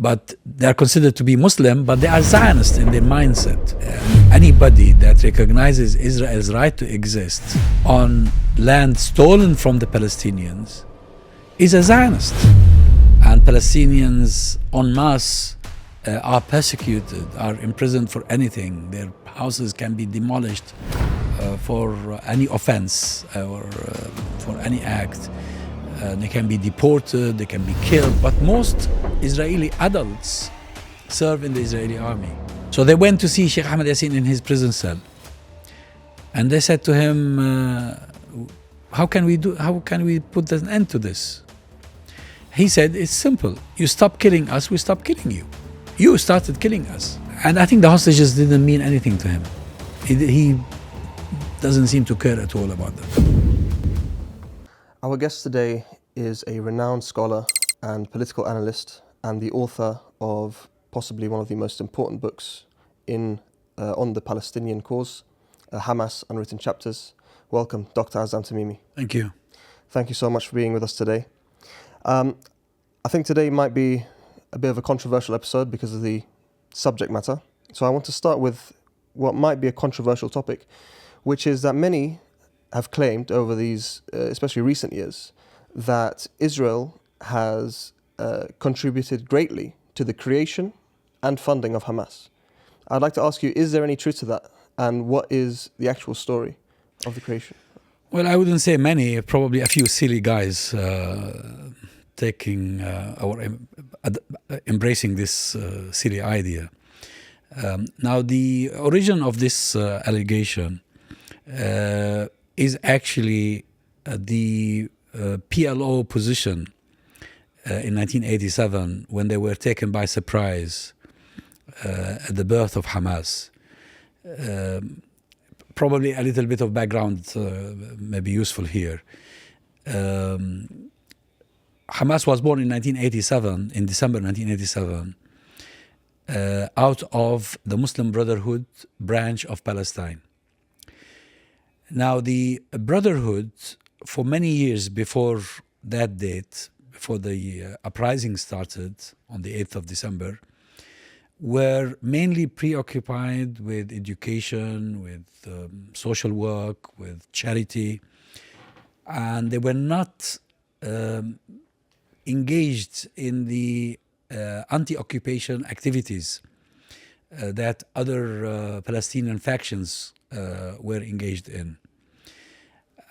but they are considered to be Muslim, but they are Zionist in their mindset. Anybody that recognizes Israel's right to exist on land stolen from the Palestinians is a Zionist. And Palestinians en masse are persecuted, are imprisoned for anything. Their houses can be demolished for any offense or for any act. They can be deported, they can be killed, but most Israeli adults serve in the Israeli army. So they went to see Sheikh Ahmed Yassin in his prison cell, and they said to him, how can we put an end to this? He said, it's simple. You stop killing us, we stop killing you. You started killing us. And I think the hostages didn't mean anything to him. He doesn't seem to care at all about them. Our guest today is a renowned scholar and political analyst and the author of possibly one of the most important books on the Palestinian cause, Hamas Unwritten Chapters. Welcome, Dr Azzam Tamimi. Thank you. Thank you so much for being with us today. I think today might be a bit of a controversial episode because of the subject matter. So I want to start with what might be a controversial topic, which is that many have claimed over these, especially recent years, that Israel has contributed greatly to the creation and funding of Hamas. I'd like to ask you, is there any truth to that? And what is the actual story of the creation? Well, I wouldn't say many, probably a few silly guys taking or embracing this silly idea. Now, the origin of this allegation is actually the PLO position in 1987 when they were taken by surprise at the birth of Hamas. Probably a little bit of background may be useful here. Hamas was born in 1987, in December 1987, out of the Muslim Brotherhood branch of Palestine. Now, the Brotherhood, for many years before that date, before the uprising started on the 8th of December, were mainly preoccupied with education, with social work, with charity, and they were not engaged in the anti-occupation activities that other Palestinian factions were engaged in.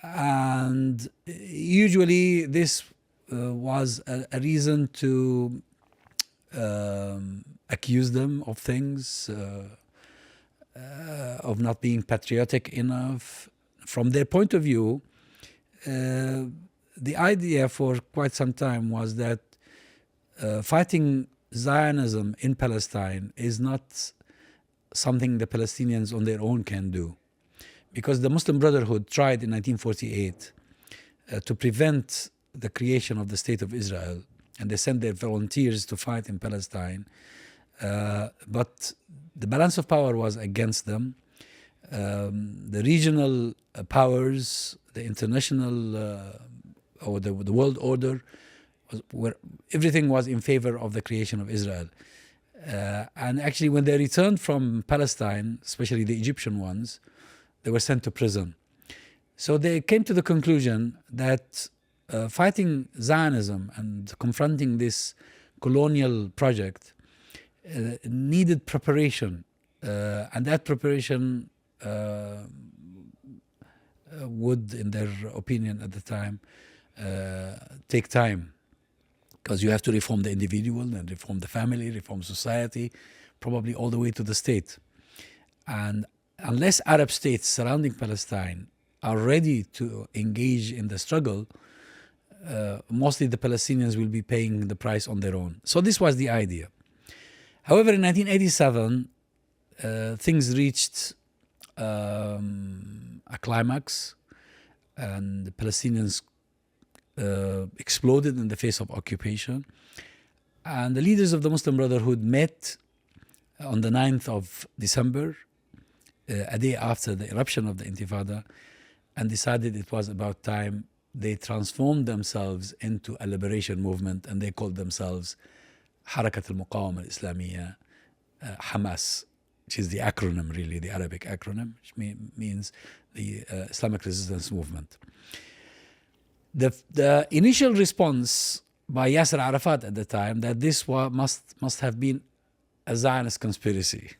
And usually this was a reason to accuse them of things, of not being patriotic enough. From their point of view, the idea for quite some time was that fighting Zionism in Palestine is not something the Palestinians on their own can do. Because the Muslim Brotherhood tried in 1948 to prevent the creation of the State of Israel, and they sent their volunteers to fight in Palestine. But the balance of power was against them. The regional powers, the international or the world order, everything was in favor of the creation of Israel. And actually, when they returned from Palestine, especially the Egyptian ones, they were sent to prison. So they came to the conclusion that fighting Zionism and confronting this colonial project needed preparation, and that preparation would, in their opinion at the time, take time, because you have to reform the individual and reform the family, reform society, probably all the way to the state. And unless Arab states surrounding Palestine are ready to engage in the struggle, mostly the Palestinians will be paying the price on their own. So this was the idea. However, in 1987, things reached a climax, and the Palestinians exploded in the face of occupation. And the leaders of the Muslim Brotherhood met on the 9th of December, a day after the eruption of the Intifada, and decided it was about time they transformed themselves into a liberation movement, and they called themselves حركة المقاومة الإسلامية, Hamas, which is the acronym, really, the Arabic acronym, which means the Islamic resistance movement. The initial response by Yasser Arafat at the time that this must have been a Zionist conspiracy.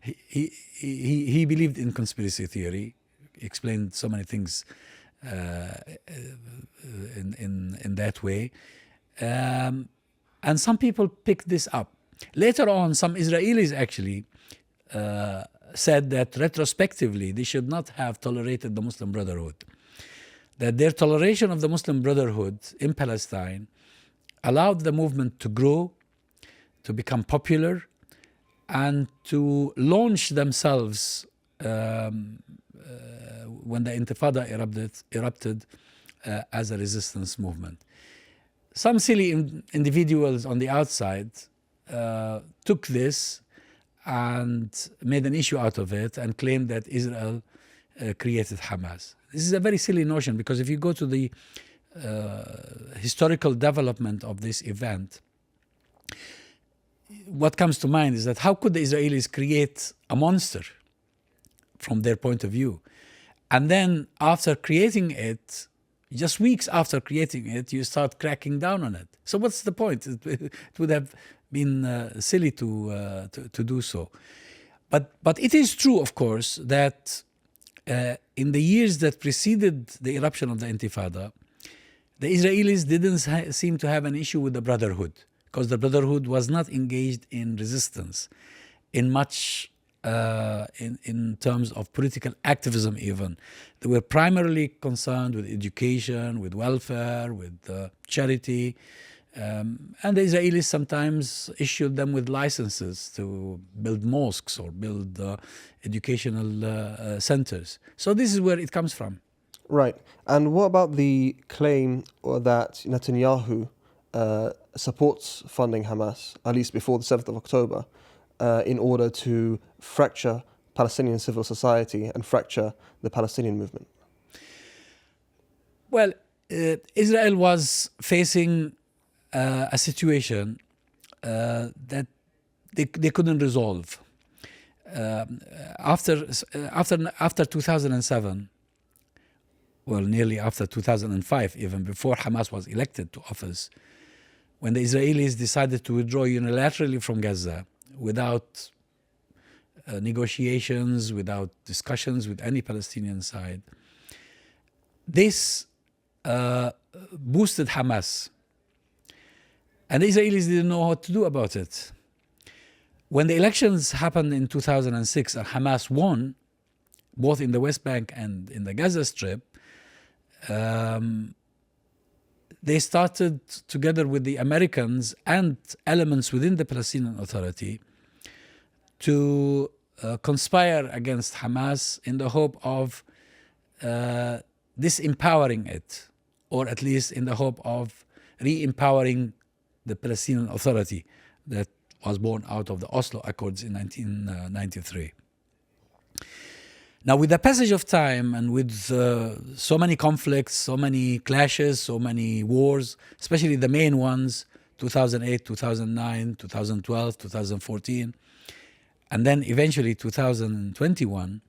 He believed in conspiracy theory. He explained so many things in that way. And some people picked this up. Later on, some Israelis actually said that retrospectively they should not have tolerated the Muslim Brotherhood. That their toleration of the Muslim Brotherhood in Palestine allowed the movement to grow, to become popular, and to launch themselves when the Intifada erupted as a resistance movement. Some silly individuals on the outside took this and made an issue out of it and claimed that Israel created Hamas. This is a very silly notion, because if you go to the historical development of this event, what comes to mind is that how could the Israelis create a monster from their point of view? And then after creating it, just weeks after creating it, you start cracking down on it. So what's the point? It would have been silly to do so. But it is true, of course, that in the years that preceded the eruption of the Intifada, the Israelis didn't seem to have an issue with the Brotherhood, because the Brotherhood was not engaged in resistance in much in terms of political activism even. They were primarily concerned with education, with welfare, with charity. And the Israelis sometimes issued them with licenses to build mosques or build educational centers. So this is where it comes from. Right. And what about the claim that Netanyahu supports funding Hamas, at least before the 7th of October, in order to fracture Palestinian civil society and fracture the Palestinian movement? Well, Israel was facing a situation that they couldn't resolve. After 2007, well, nearly after 2005, even before Hamas was elected to office, when the Israelis decided to withdraw unilaterally from Gaza without negotiations, without discussions with any Palestinian side, this boosted Hamas. And the Israelis didn't know what to do about it. When the elections happened in 2006 and Hamas won, both in the West Bank and in the Gaza Strip, they started, together with the Americans and elements within the Palestinian Authority, to conspire against Hamas in the hope of disempowering it, or at least in the hope of re-empowering the Palestinian Authority that was born out of the Oslo Accords in 1993. Now, with the passage of time and with so many conflicts, so many clashes, so many wars, especially the main ones, 2008, 2009, 2012, 2014, and then eventually 2021,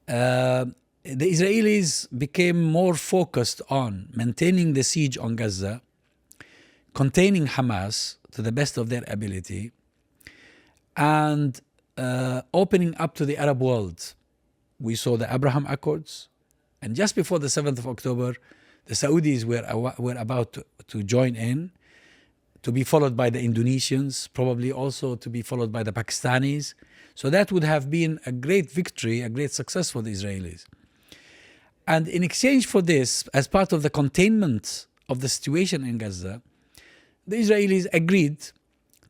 the Israelis became more focused on maintaining the siege on Gaza, containing Hamas to the best of their ability, and opening up to the Arab world. We saw the Abraham Accords, and just before the 7th of October, the Saudis were about to join in, to be followed by the Indonesians, probably also to be followed by the Pakistanis. So that would have been a great victory, a great success for the Israelis. And in exchange for this, as part of the containment of the situation in Gaza, the Israelis agreed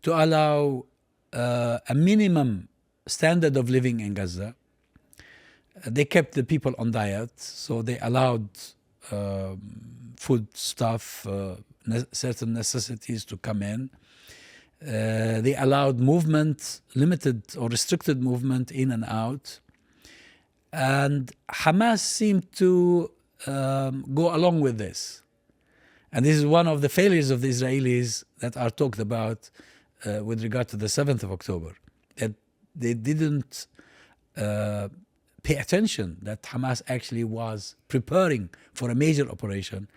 to allow a minimum standard of living in Gaza. They kept the people on diet, so they allowed food stuff, certain necessities to come in. They allowed movement, limited or restricted movement in and out. And Hamas seemed to go along with this. And this is one of the failures of the Israelis that are talked about with regard to the 7th of October, that they didn't pay attention that Hamas actually was preparing for a major operation,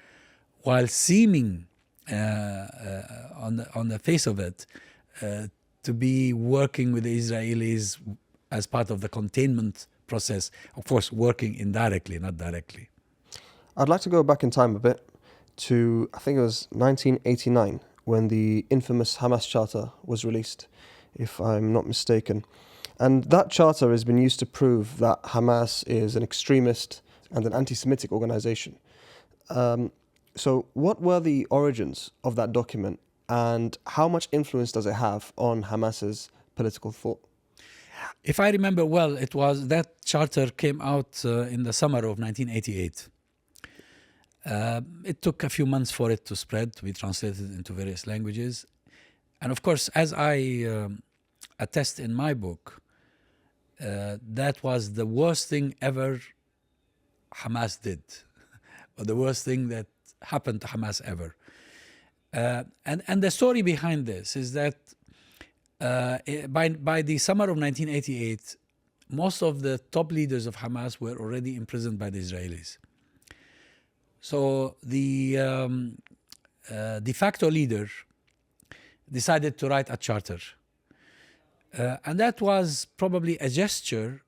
while seeming on the face of it to be working with the Israelis as part of the containment process, of course working indirectly, not directly. I'd like to go back in time a bit to, I think it was 1989, when the infamous Hamas Charter was released, if I'm not mistaken. And that charter has been used to prove that Hamas is an extremist and an anti-Semitic organization. So what were the origins of that document, and how much influence does it have on Hamas's political thought? If I remember well, it was that charter came out in the summer of 1988. It took a few months for it to spread, to be translated into various languages. And of course, as I attest in my book, that was the worst thing ever Hamas did, or the worst thing that happened to Hamas ever. And the story behind this is that by the summer of 1988, most of the top leaders of Hamas were already imprisoned by the Israelis. So the de facto leader decided to write a charter. And that was probably a gesture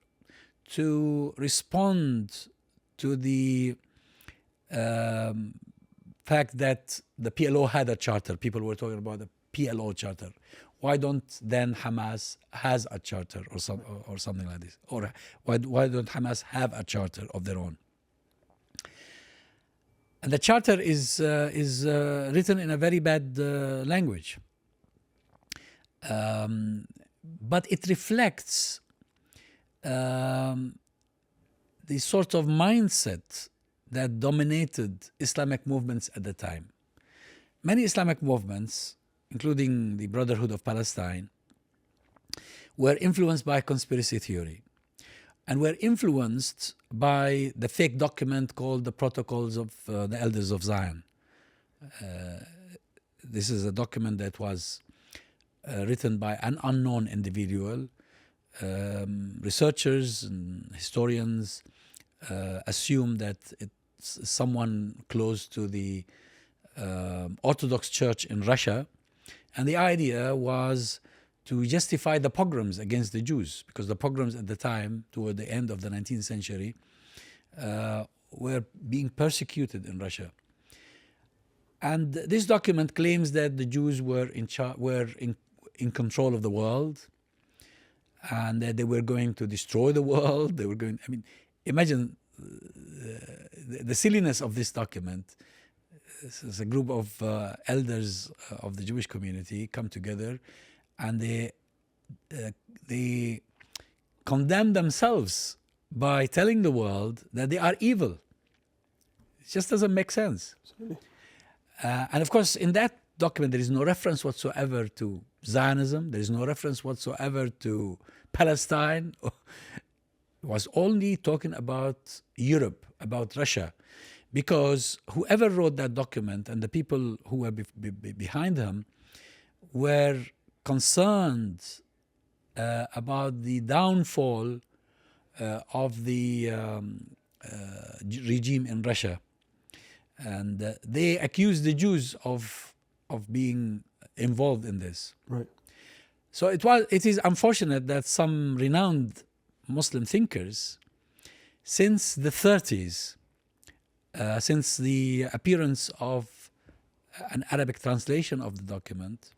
to respond to the fact that the PLO had a charter. People were talking about the PLO charter. Why don't then Hamas has a charter or something like this? Or why don't Hamas have a charter of their own? And the charter is written in a very bad language. But it reflects the sort of mindset that dominated Islamic movements at the time. Many Islamic movements, including the Brotherhood of Palestine, were influenced by conspiracy theory and were influenced by the fake document called the Protocols of the Elders of Zion. This is a document that was written by an unknown individual. Researchers and historians assume that it's someone close to the Orthodox Church in Russia. And the idea was to justify the pogroms against the Jews, because the pogroms at the time, toward the end of the 19th century, were being persecuted in Russia. And this document claims that the Jews were in control of the world, and that they were going to destroy the world. They were going. I mean, imagine the silliness of this document. This is a group of elders of the Jewish community come together, and they condemn themselves by telling the world that they are evil. It just doesn't make sense. And of course, in that document, there is no reference whatsoever to Zionism. There is no reference whatsoever to Palestine. It was only talking about Europe, about Russia, because whoever wrote that document and the people who were behind him were concerned about the downfall of the regime in Russia. And they accused the Jews of being involved in this. Right. So it is unfortunate that some renowned Muslim thinkers, since the 30s, since the appearance of an Arabic translation of the document,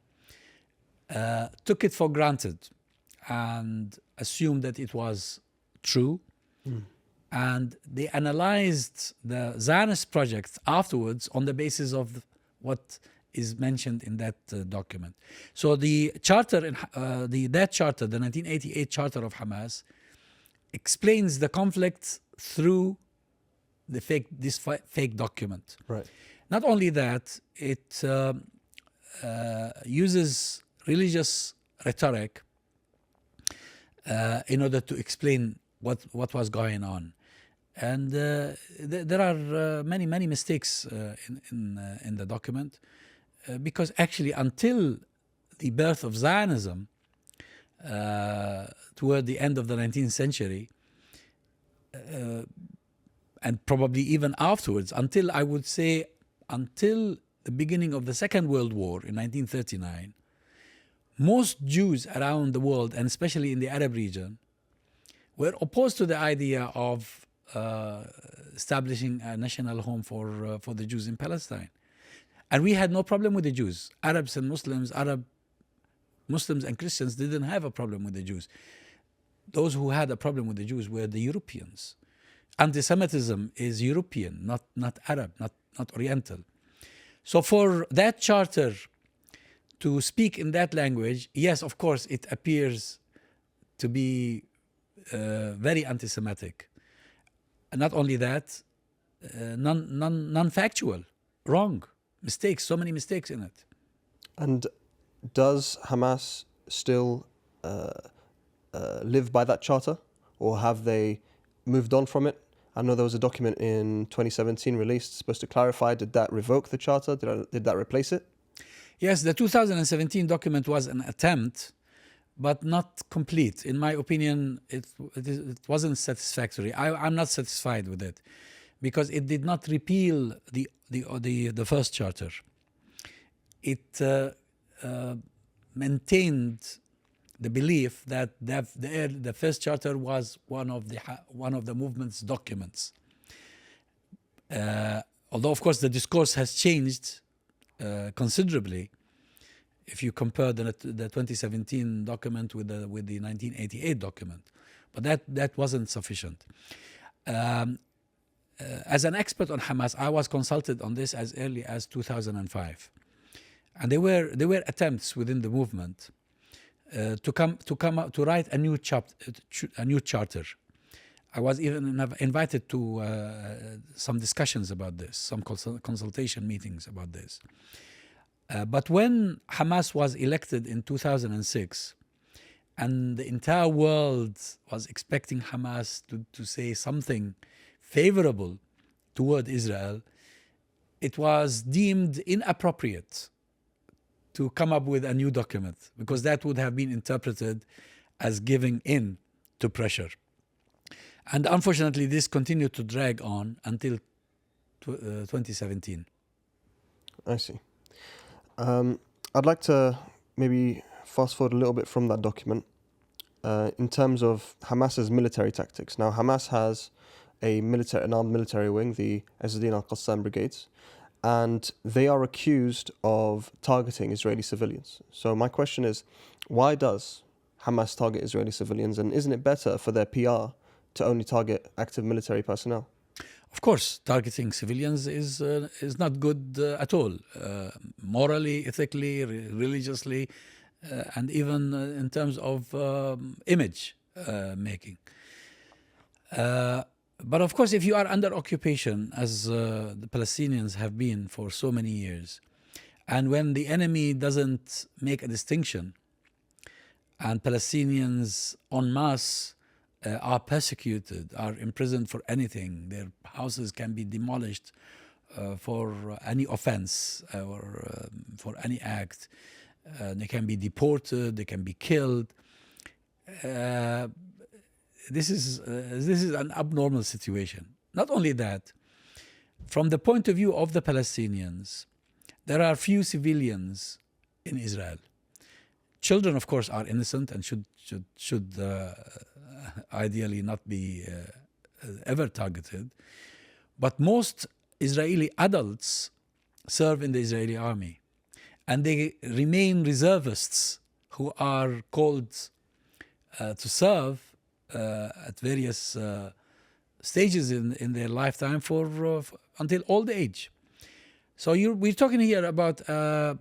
took it for granted and assumed that it was true. And they analyzed the Zionist project afterwards on the basis of what is mentioned in that document. So the charter, that charter, the 1988 Charter of Hamas, explains the conflict through this fake document. Right. Not only that, it uses religious rhetoric in order to explain what was going on. And there are many mistakes in the document, because actually until the birth of Zionism toward the end of the 19th century, and probably even afterwards, until I would say until the beginning of the Second World War in 1939, most Jews around the world, and especially in the Arab region, were opposed to the idea of establishing a national home for the Jews in Palestine. And we had no problem with the Jews. Arabs and Muslims, Muslims and Christians didn't have a problem with the Jews. Those who had a problem with the Jews were the Europeans. Anti-Semitism is European, not Arab, not Oriental. So for that charter to speak in that language, yes, of course, it appears to be very anti-Semitic. And not only that, non-factual, wrong, mistakes, so many mistakes in it. And does Hamas still live by that charter, or have they moved on from it? I know there was a document in 2017 released supposed to clarify, did that revoke the charter? Did that replace it? Yes, the 2017 document was an attempt, but not complete. In my opinion, it wasn't satisfactory. I'm not satisfied with it, because it did not repeal the first charter. It maintained the belief that the first charter was one of the movement's documents. Although, of course, the discourse has changed considerably if you compare the 2017 document with the 1988 document, but that wasn't sufficient. As an expert on Hamas, I was consulted on this as early as 2005, and there were attempts within the movement to write a new charter. I was even invited to some discussions about this, some consultation meetings about this. But when Hamas was elected in 2006, and the entire world was expecting Hamas to say something favorable toward Israel, it was deemed inappropriate to come up with a new document, because that would have been interpreted as giving in to pressure. And unfortunately, this continued to drag on until 2017. I see. I'd like to maybe fast forward a little bit from that document in terms of Hamas's military tactics. Now, Hamas has an armed military wing, the Ezzedine al-Qassam brigades, and they are accused of targeting Israeli civilians. So my question is, why does Hamas target Israeli civilians, and isn't it better for their PR to only target active military personnel? Of course, targeting civilians is not good at all, morally, ethically, religiously, and even in terms of image making. But of course, if you are under occupation, as the Palestinians have been for so many years, and when the enemy doesn't make a distinction, and Palestinians en masse are persecuted, are imprisoned for anything, their houses can be demolished for any offense or for any act, they can be deported, they can be killed. This is an abnormal situation. Not only that, from the point of view of the Palestinians, there are few civilians in Israel. Children, of course, are innocent and should ideally not be ever targeted. But most Israeli adults serve in the Israeli army, and they remain reservists who are called to serve at various stages in their lifetime for until old age. So we're talking here about a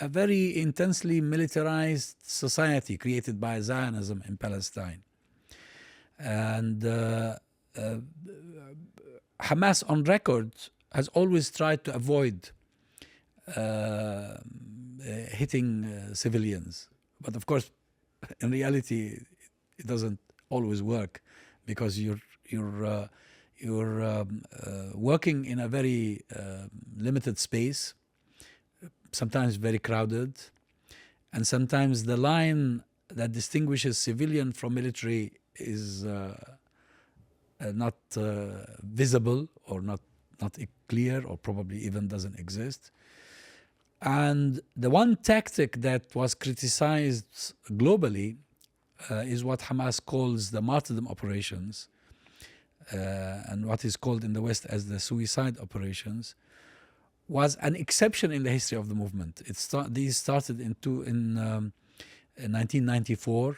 very intensely militarized society created by Zionism in Palestine. And Hamas on record has always tried to avoid hitting civilians. But of course, in reality, it doesn't always work, because you're You're working in a very limited space, sometimes very crowded, and sometimes the line that distinguishes civilian from military is not visible, or not clear, or probably even doesn't exist. And the one tactic that was criticized globally is what Hamas calls the martyrdom operations, and what is called in the West as the suicide operations, was an exception in the history of the movement. These started in 1994,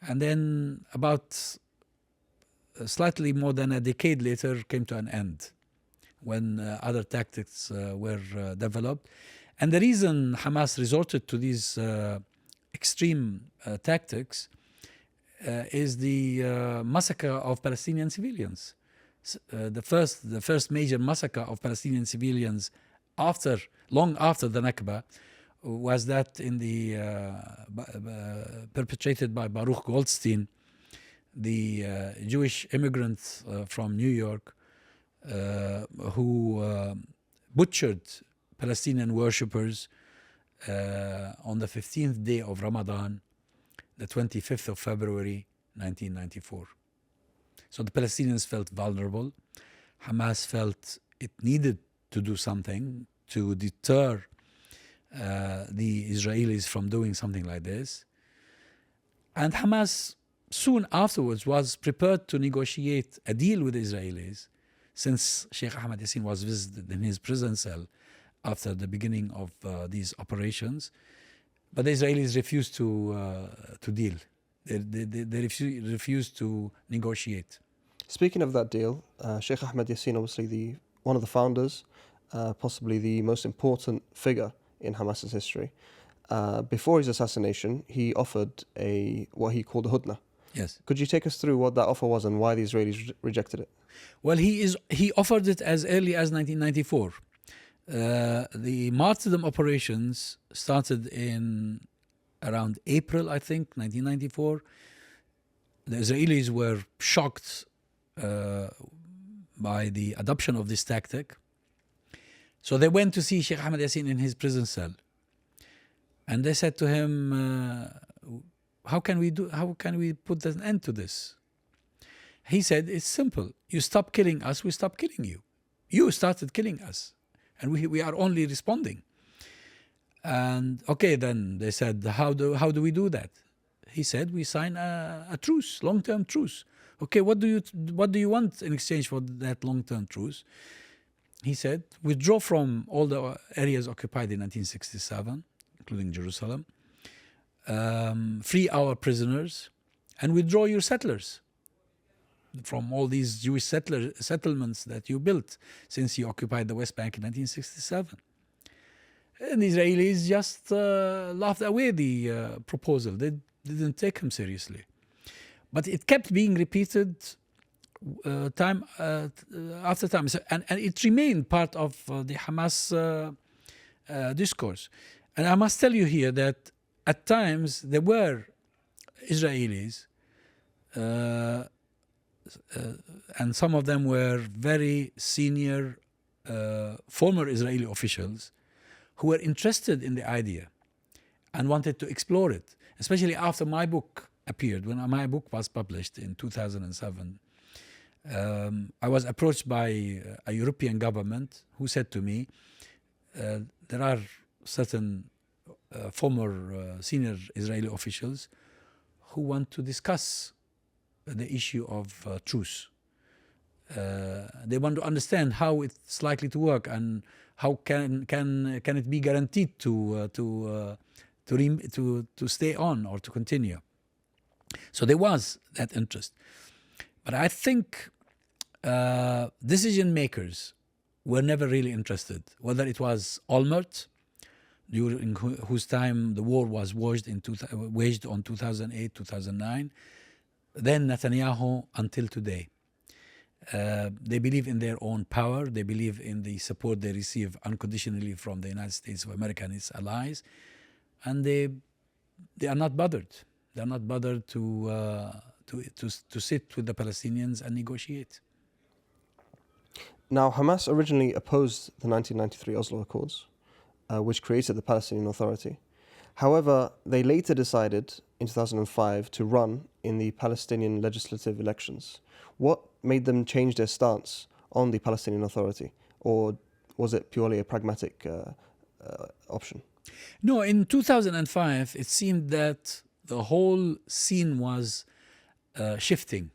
and then about slightly more than a decade later came to an end when other tactics were developed. And the reason Hamas resorted to these extreme tactics is the massacre of Palestinian civilians. The first major massacre of Palestinian civilians long after the Nakba was that in the perpetrated by Baruch Goldstein, the Jewish immigrant from New York, who butchered Palestinian worshippers on the 15th day of Ramadan, the 25th of February 1994. So the Palestinians felt vulnerable. Hamas felt it needed to do something to deter the Israelis from doing something like this. And Hamas soon afterwards was prepared to negotiate a deal with the Israelis, since Sheikh Ahmed Yassin was visited in his prison cell after the beginning of these operations. But the Israelis refused to deal. They refused to negotiate. Speaking of that deal, Sheikh Ahmed Yassin, obviously one of the founders, possibly the most important figure in Hamas's history. Before his assassination, he offered what he called a hudna. Yes. Could you take us through what that offer was and why the Israelis rejected it? Well, he offered it as early as 1994. The martyrdom operations started in around April, I think, 1994. The Israelis were shocked by the adoption of this tactic. So they went to see Sheikh Ahmed Yassin in his prison cell. And they said to him, how can we put an end to this? He said, it's simple. You stop killing us, we stop killing you. You started killing us, and we are only responding. And okay, then they said, how do we do that? He said, we sign a truce, long-term truce. Okay, what do you want in exchange for that long-term truce? He said, withdraw from all the areas occupied in 1967, including Jerusalem, free our prisoners, and withdraw your settlers from all these Jewish settlements that you built since you occupied the West Bank in 1967. And the Israelis just laughed away the proposal. They didn't take him seriously. But it kept being repeated time after time. And it remained part of the Hamas discourse. And I must tell you here that at times there were Israelis, and some of them were very senior former Israeli officials who were interested in the idea and wanted to explore it, especially after my book appeared. When my book was published in 2007, I was approached by a European government who said to me, there are certain former senior Israeli officials who want to discuss the issue of truce. They want to understand how it's likely to work and how can it be guaranteed to stay on or to continue. So there was that interest, but I think decision makers were never really interested. Whether it was Olmert, during whose time the war was waged on 2008, 2009, then Netanyahu until today. They believe in their own power. They believe in the support they receive unconditionally from the United States of America and its allies, and they are not bothered. They are not bothered to to sit with the Palestinians and negotiate. Now, Hamas originally opposed the 1993 Oslo Accords, which created the Palestinian Authority. However, they later decided in 2005 to run in the Palestinian legislative elections. What made them change their stance on the Palestinian Authority, or was it purely a pragmatic option? No, in 2005, it seemed that the whole scene was shifting.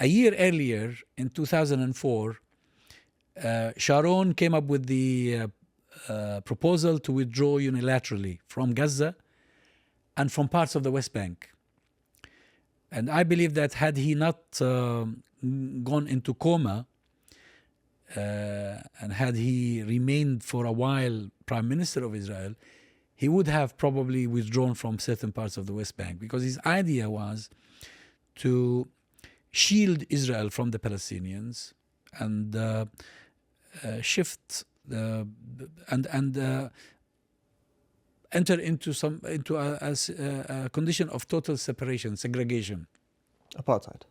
A year earlier, in 2004, Sharon came up with the proposal to withdraw unilaterally from Gaza and from parts of the West Bank. And I believe that had he not gone into coma and had he remained for a while Prime Minister of Israel, he would have probably withdrawn from certain parts of the West Bank, because his idea was to shield Israel from the Palestinians and shift and enter into a condition of total separation, segregation. Apartheid.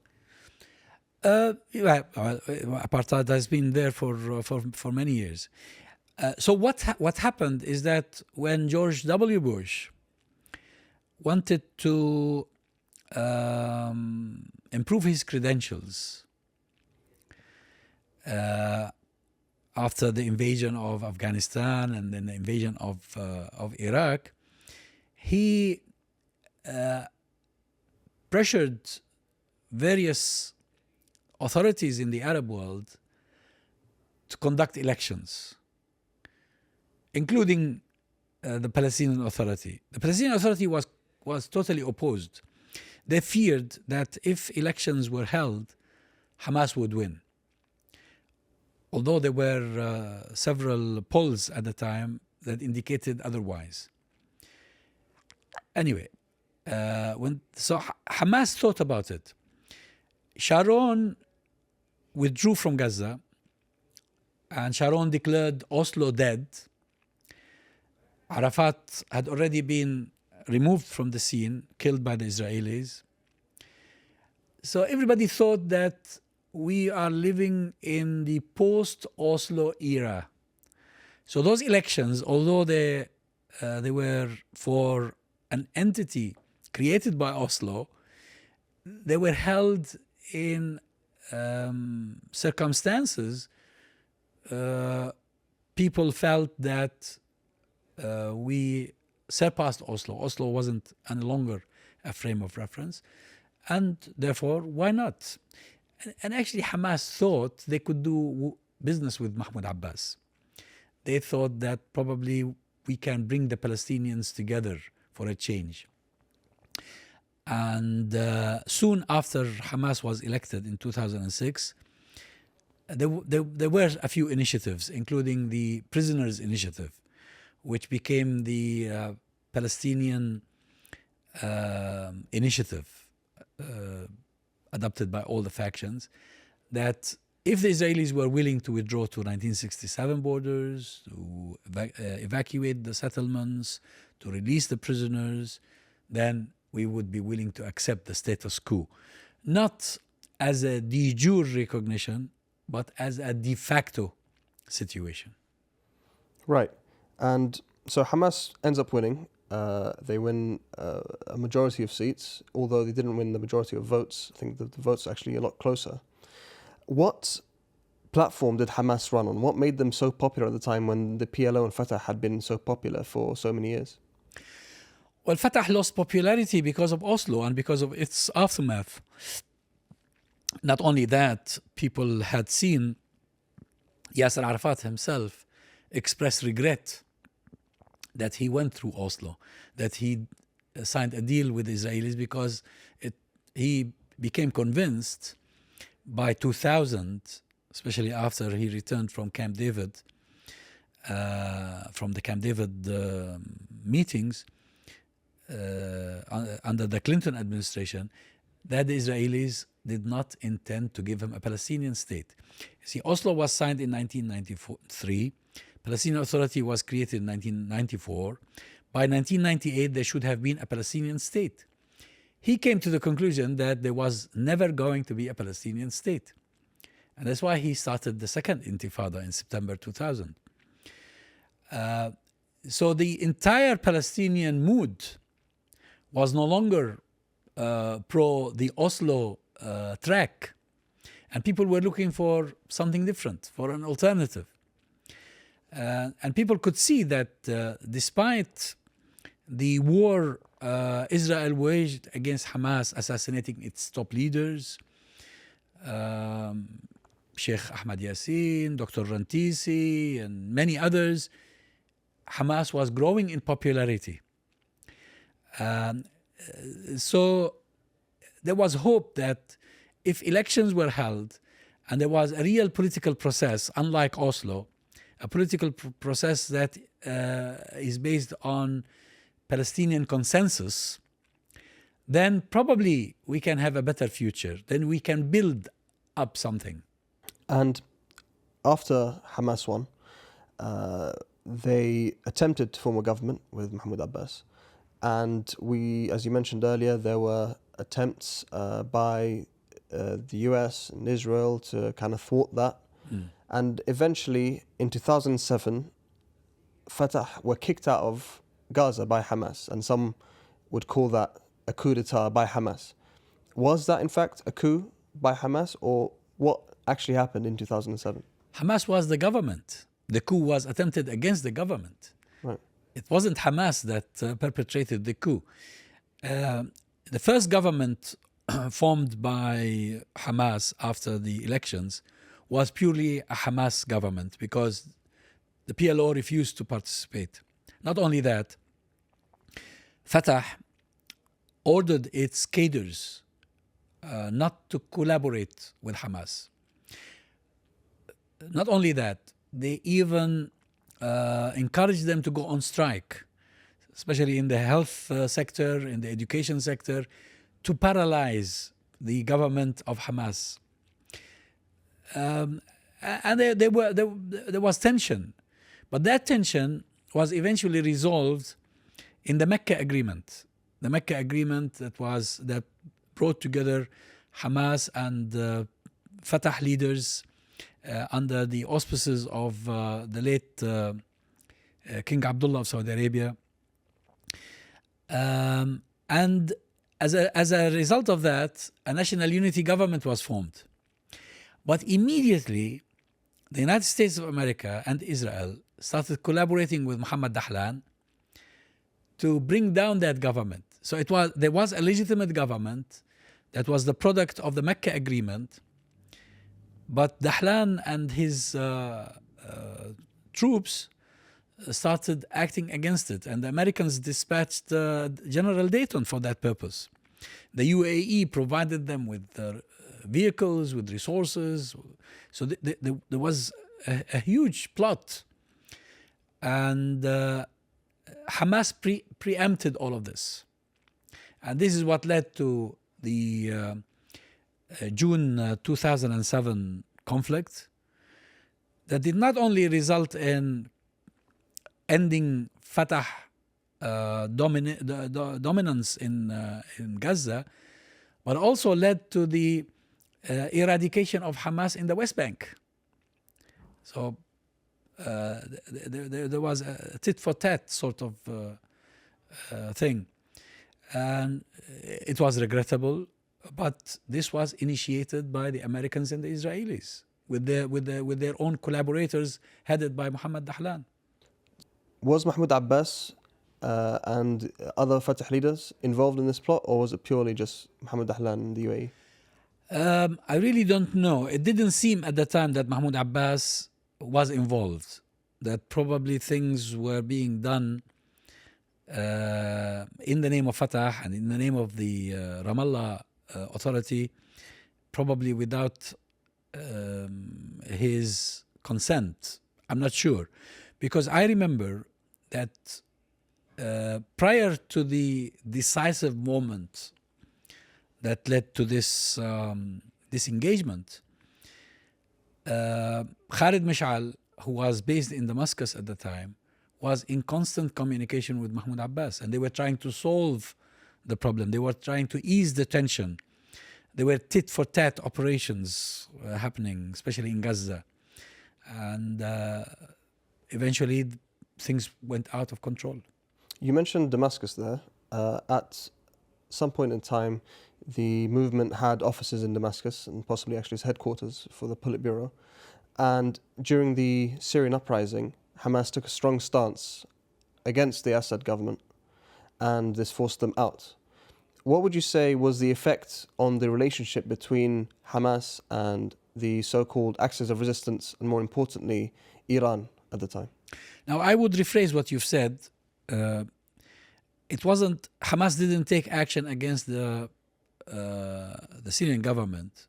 Apartheid has been there for many years. So what happened is that when George W. Bush wanted to improve his credentials after the invasion of Afghanistan and then the invasion of Iraq, he pressured various authorities in the Arab world to conduct elections, including the Palestinian Authority. The Palestinian Authority was totally opposed. They feared that if elections were held, Hamas would win. Although there were several polls at the time that indicated otherwise. Anyway, so Hamas thought about it. Sharon withdrew from Gaza, and Sharon declared Oslo dead. Arafat had already been removed from the scene, killed by the Israelis. So everybody thought that we are living in the post-Oslo era. So those elections, although they were for an entity created by Oslo, they were held in circumstances people felt that we surpassed Oslo. Oslo wasn't any longer a frame of reference, and therefore, why not? And actually, Hamas thought they could do business with Mahmoud Abbas. They thought that probably we can bring the Palestinians together for a change. And soon after Hamas was elected in 2006, there were a few initiatives, including the Prisoners Initiative, which became the Palestinian initiative adopted by all the factions, that if the Israelis were willing to withdraw to 1967 borders, to evacuate the settlements, to release the prisoners, then we would be willing to accept the status quo. Not as a de jure recognition, but as a de facto situation. Right. And so Hamas ends up winning. They win a majority of seats, although they didn't win the majority of votes. I think the votes are actually a lot closer. What platform did Hamas run on? What made them so popular at the time when the PLO and Fatah had been so popular for so many years? Well, Fatah lost popularity because of Oslo and because of its aftermath. Not only that, people had seen Yasser Arafat himself express regret that he went through Oslo, that he signed a deal with the Israelis, because he became convinced by 2000, especially after he returned from Camp David, from the Camp David meetings under the Clinton administration, that the Israelis did not intend to give him a Palestinian state. See, Oslo was signed in 1993. Palestinian Authority was created in 1994. By 1998, there should have been a Palestinian state. he came to the conclusion that there was never going to be a Palestinian state. And that's why he started the second intifada in September 2000. So the entire Palestinian mood was no longer pro the Oslo track. And people were looking for something different, for an alternative. And people could see that despite the war Israel waged against Hamas, assassinating its top leaders, Sheikh Ahmad Yassin, Dr. Rantisi, and many others, Hamas was growing in popularity. So there was hope that if elections were held and there was a real political process, unlike Oslo, a political process that is based on Palestinian consensus, then probably we can have a better future. Then we can build up something. And after Hamas won, they attempted to form a government with Mahmoud Abbas. And as you mentioned earlier, there were attempts by the US and Israel to kind of thwart that. And eventually, in 2007, Fatah were kicked out of Gaza by Hamas, and some would call that a coup d'etat by Hamas. Was that in fact a coup by Hamas, or what actually happened in 2007? Hamas was the government. The coup was attempted against the government. Right. It wasn't Hamas that perpetrated the coup. The first government formed by Hamas after the elections was purely a Hamas government because the PLO refused to participate. Not only that, Fatah ordered its cadres not to collaborate with Hamas. Not only that, they even encouraged them to go on strike, especially in the health sector, in the education sector, to paralyze the government of Hamas. And there was tension, but that tension was eventually resolved in the Mecca Agreement. The Mecca Agreement that brought together Hamas and Fatah leaders under the auspices of the late King Abdullah of Saudi Arabia. And as a result of that, a national unity government was formed. But immediately, the United States of America and Israel started collaborating with Mohammed Dahlan to bring down that government. So there was a legitimate government that was the product of the Mecca Agreement, but Dahlan and his troops started acting against it, and the Americans dispatched General Dayton for that purpose. The UAE provided them with vehicles, with resources. So there was a huge plot. And Hamas preempted all of this. And this is what led to the June 2007 conflict that did not only result in ending Fatah dominance in Gaza, but also led to the eradication of Hamas in the West Bank. So there was a tit-for-tat sort of thing. And it was regrettable, but this was initiated by the Americans and the Israelis with their own collaborators headed by Mohammed Dahlan. Was Mahmoud Abbas and other Fatah leaders involved in this plot, or was it purely just Mohammed Dahlan and the UAE? I really don't know. It didn't seem at the time that Mahmoud Abbas was involved, that probably things were being done in the name of Fatah and in the name of the Ramallah Authority, probably without his consent. I'm not sure. Because I remember that prior to the decisive moment that led to this engagement, Khalid Mash'al, who was based in Damascus at the time, was in constant communication with Mahmoud Abbas, and they were trying to solve the problem. They were trying to ease the tension. There were tit-for-tat operations happening, especially in Gaza. And eventually things went out of control. You mentioned Damascus there. At some point in time, the movement had offices in Damascus and possibly actually its headquarters for the Politburo. And during the Syrian uprising, Hamas took a strong stance against the Assad government, and this forced them out. What would you say was the effect on the relationship between Hamas and the so-called axis of resistance, and more importantly, Iran at the time? Now, I would rephrase what you've said. It wasn't, Hamas didn't take action against the Syrian government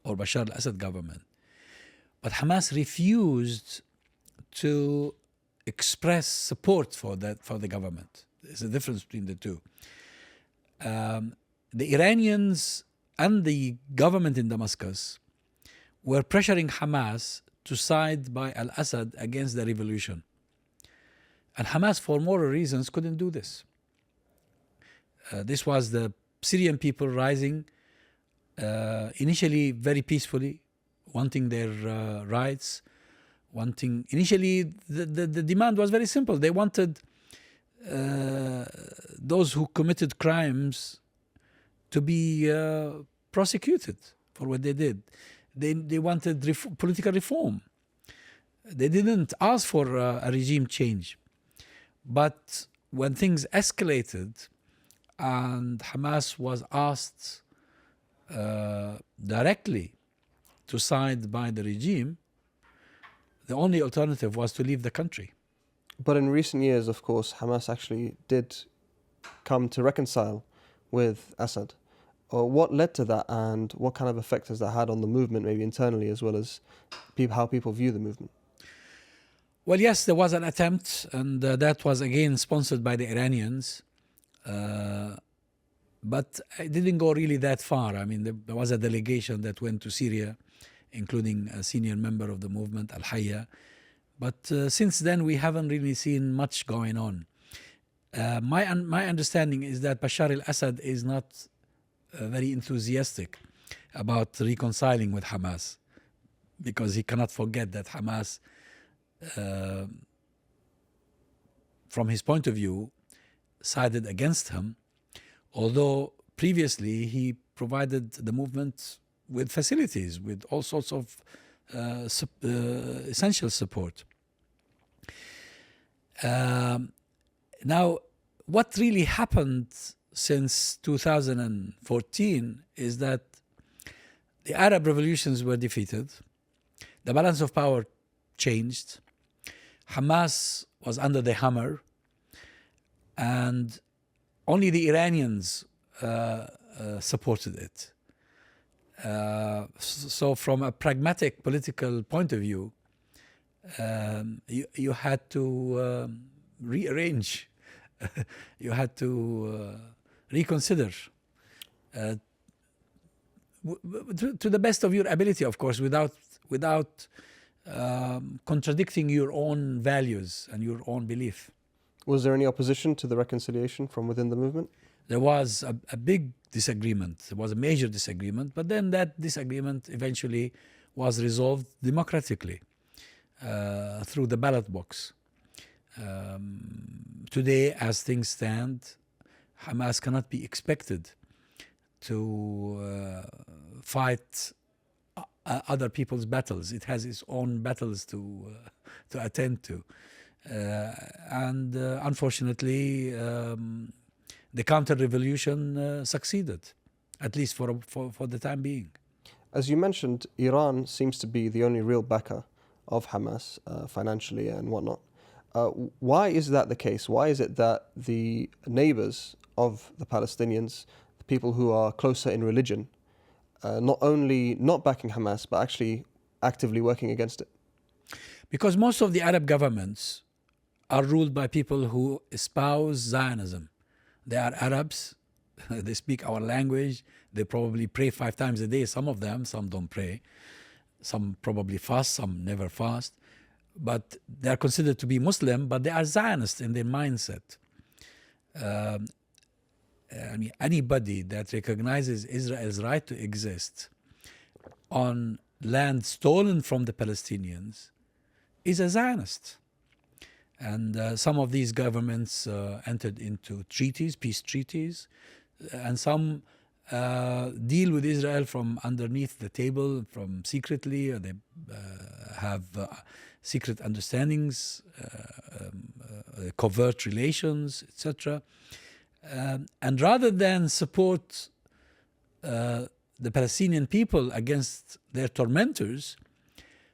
or Bashar al-Assad government, but Hamas refused to express support for the government. There's a difference between the two. The Iranians and the government in Damascus were pressuring Hamas to side by al-Assad against the revolution. And Hamas, for moral reasons, couldn't do this. This was the Syrian people rising, initially very peacefully, wanting their rights, initially the demand was very simple. They wanted those who committed crimes to be prosecuted for what they did. They wanted political reform. They didn't ask for a regime change. But when things escalated and Hamas was asked directly to side by the regime, the only alternative was to leave the country. But in recent years, of course, Hamas actually did come to reconcile with Assad. What led to that, and what kind of effect has that had on the movement, maybe internally, as well as how people view the movement? Well, yes, there was an attempt, and that was again sponsored by the Iranians. But it didn't go really that far. I mean, there was a delegation that went to Syria, including a senior member of the movement, Al-Hayya. But since then, we haven't really seen much going on. My understanding is that Bashar al-Assad is not very enthusiastic about reconciling with Hamas, because he cannot forget that Hamas, from his point of view, sided against him, although previously he provided the movement with facilities, with all sorts of essential support. Now, what really happened since 2014 is that the Arab revolutions were defeated, the balance of power changed, Hamas was under the hammer, and only the Iranians supported it. So from a pragmatic political point of view, you had to rearrange, you had to reconsider to the best of your ability, of course, without contradicting your own values and your own belief. Was there any opposition to the reconciliation from within the movement? There was a big disagreement. There was a major disagreement, but then that disagreement eventually was resolved democratically through the ballot box. Today, as things stand, Hamas cannot be expected to fight other people's battles. It has its own battles to attend to. And unfortunately, the counter-revolution succeeded, at least for the time being. As you mentioned, Iran seems to be the only real backer of Hamas financially and whatnot. Why is that the case? Why is it that the neighbors of the Palestinians, the people who are closer in religion, not only not backing Hamas, but actually actively working against it? Because most of the Arab governments are ruled by people who espouse Zionism. They are Arabs, they speak our language, they probably pray 5 times a day, some of them, some don't pray, some probably fast, some never fast, but they are considered to be Muslim, but they are Zionist in their mindset. I mean, anybody that recognizes Israel's right to exist on land stolen from the Palestinians is a Zionist. And some of these governments entered into treaties, peace treaties, and some deal with Israel from underneath the table, from secretly, or they have secret understandings, covert relations, etc. And rather than support the Palestinian people against their tormentors,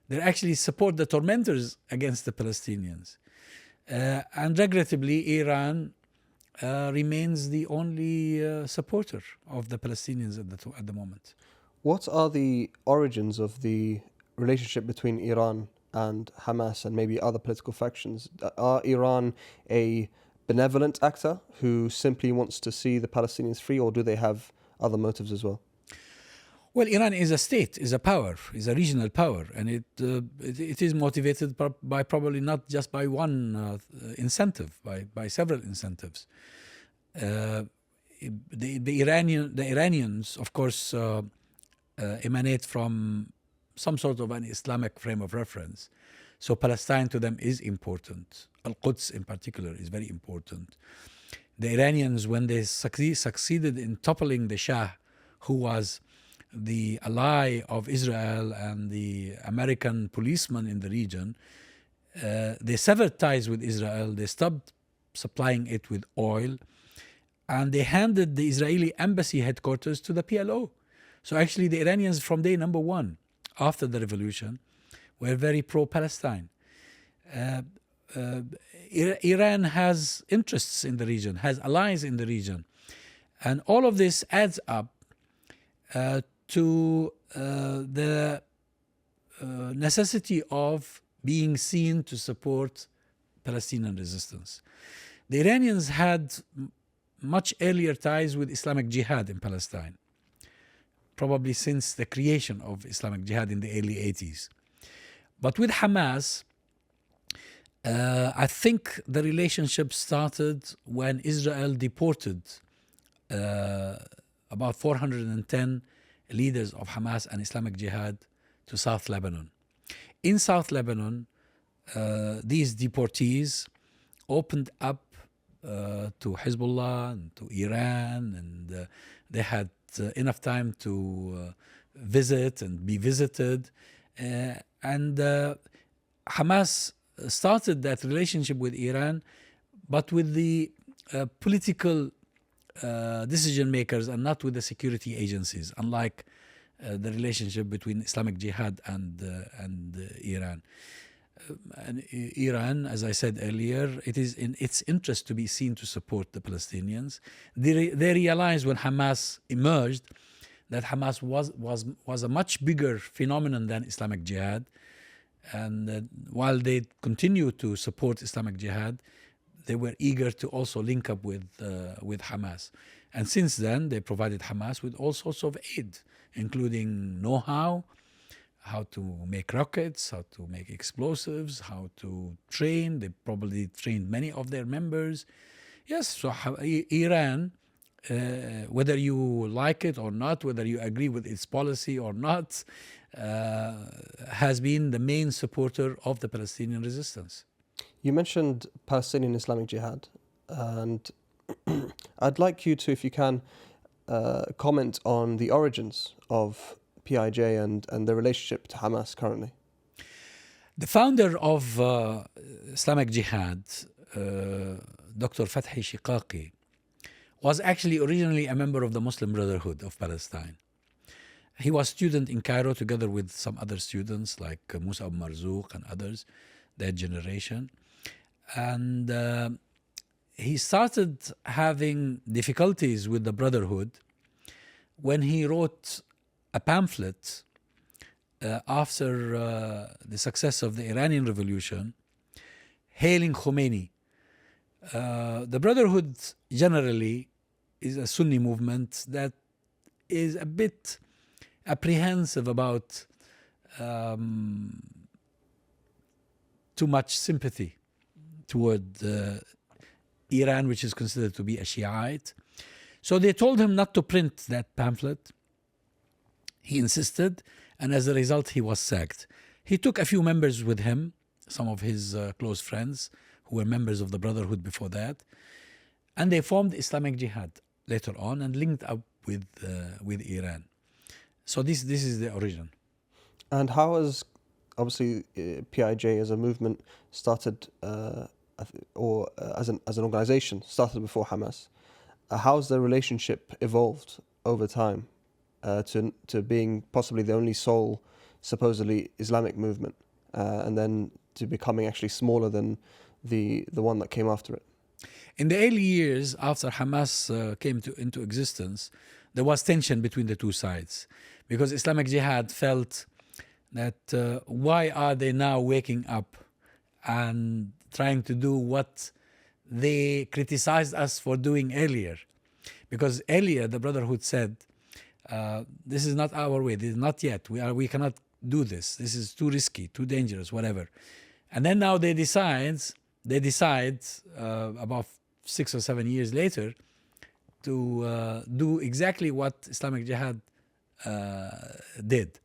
they actually support the tormentors against the Palestinians. And regrettably, Iran remains the only supporter of the Palestinians at the moment. What are the origins of the relationship between Iran and Hamas and maybe other political factions? Are Iran a benevolent actor who simply wants to see the Palestinians free, or do they have other motives as well? Well, Iran is a state, is a power, is a regional power, and it is motivated by probably not just by one incentive, by several incentives. The Iranians, of course, emanate from some sort of an Islamic frame of reference. So Palestine to them is important. Al-Quds in particular is very important. The Iranians, when they succeeded in toppling the Shah, who was the ally of Israel and the American policeman in the region, they severed ties with Israel. They stopped supplying it with oil, and they handed the Israeli embassy headquarters to the PLO. So actually the Iranians from day number one after the revolution were very pro-Palestine. Iran has interests in the region, has allies in the region. And all of this adds up to the necessity of being seen to support Palestinian resistance. The Iranians had much earlier ties with Islamic Jihad in Palestine, probably since the creation of Islamic Jihad in the early 80s. But with Hamas, I think the relationship started when Israel deported about 410 leaders of Hamas and Islamic Jihad to South Lebanon. In South Lebanon, these deportees opened up to Hezbollah and to Iran, and they had enough time to visit and be visited. And Hamas started that relationship with Iran, but with the political decision makers and not with the security agencies, unlike the relationship between Islamic Jihad and Iran. And Iran, as I said earlier, it is in its interest to be seen to support the Palestinians. They realized when Hamas emerged that Hamas was a much bigger phenomenon than Islamic Jihad. And while they continue to support Islamic Jihad, they were eager to also link up with Hamas. And since then, they provided Hamas with all sorts of aid, including know-how, how to make rockets, how to make explosives, how to train. They probably trained many of their members. Yes, so Iran, whether you like it or not, whether you agree with its policy or not, has been the main supporter of the Palestinian resistance. You mentioned Palestinian Islamic Jihad, and I'd like you to, if you can, comment on the origins of PIJ and the relationship to Hamas currently. The founder of Islamic Jihad, Dr. Fathi Shiqaqi, was actually originally a member of the Muslim Brotherhood of Palestine. He was a student in Cairo together with some other students like Musa Abu Marzouk and others, that generation. And he started having difficulties with the Brotherhood when he wrote a pamphlet after the success of the Iranian Revolution, hailing Khomeini. The Brotherhood generally is a Sunni movement that is a bit apprehensive about too much sympathy toward Iran, which is considered to be a Shiite. So they told him not to print that pamphlet. He insisted, and as a result, he was sacked. He took a few members with him, some of his close friends who were members of the Brotherhood before that, and they formed Islamic Jihad later on and linked up with Iran. So this is the origin. And how has, obviously, PIJ as a movement started, or as an organization started before Hamas? How's their relationship evolved over time to being possibly the only sole, supposedly Islamic movement, and then to becoming actually smaller than the one that came after it? In the early years after Hamas came into existence, there was tension between the two sides, because Islamic Jihad felt that why are they now waking up and trying to do what they criticized us for doing earlier? Because earlier the Brotherhood said, this is not our way, this is not yet, we cannot do this, this is too risky, too dangerous, whatever. And then now they decide about 6 or 7 years later to do exactly what Islamic Jihad did.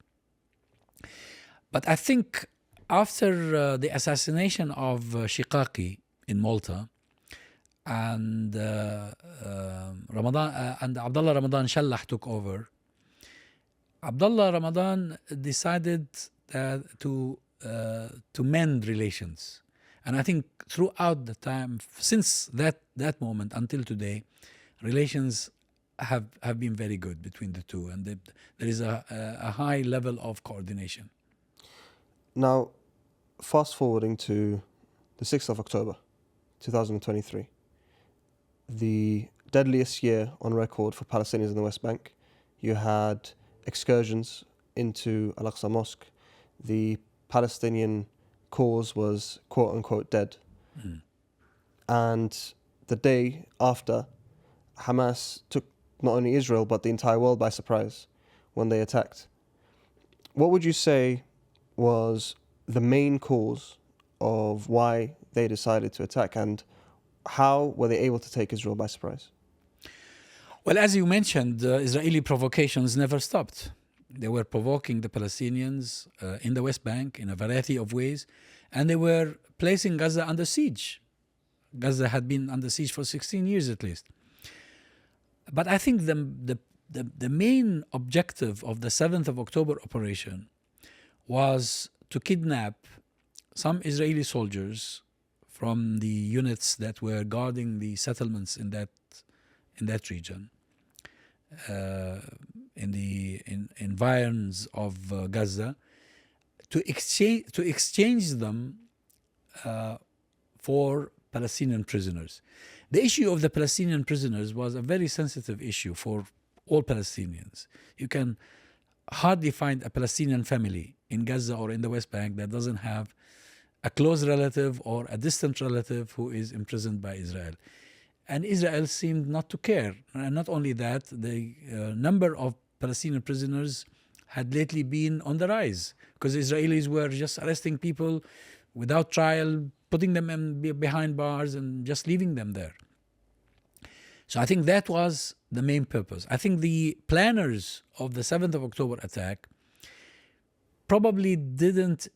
But I think after the assassination of Shiqaqi in Malta, and Ramadan and Abdullah Ramadan Shallah took over, Abdullah Ramadan decided to mend relations. And I think throughout the time, since that moment until today, relations have been very good between the two, and there is a high level of coordination. Now, fast forwarding to the 6th of October, 2023, the deadliest year on record for Palestinians in the West Bank. You had excursions into Al-Aqsa Mosque. The Palestinian cause was quote-unquote dead. Mm. And the day after, Hamas took not only Israel but the entire world by surprise when they attacked. What would you say was the main cause of why they decided to attack, and how were they able to take Israel by surprise? Well, as you mentioned, Israeli provocations never stopped. They were provoking the Palestinians in the West Bank in a variety of ways, and they were placing Gaza under siege. Gaza had been under siege for 16 years at least. But I think the main objective of the 7th of October operation was to kidnap some Israeli soldiers from the units that were guarding the settlements in that region, in the environs of Gaza, to exchange them for Palestinian prisoners. The issue of the Palestinian prisoners was a very sensitive issue for all Palestinians. You can hardly find a Palestinian family in Gaza or in the West Bank that doesn't have a close relative or a distant relative who is imprisoned by Israel. And Israel seemed not to care. And not only that, the number of Palestinian prisoners had lately been on the rise, because Israelis were just arresting people without trial, putting them behind bars and just leaving them there. So I think that was the main purpose. I think the planners of the 7th of October attack probably didn't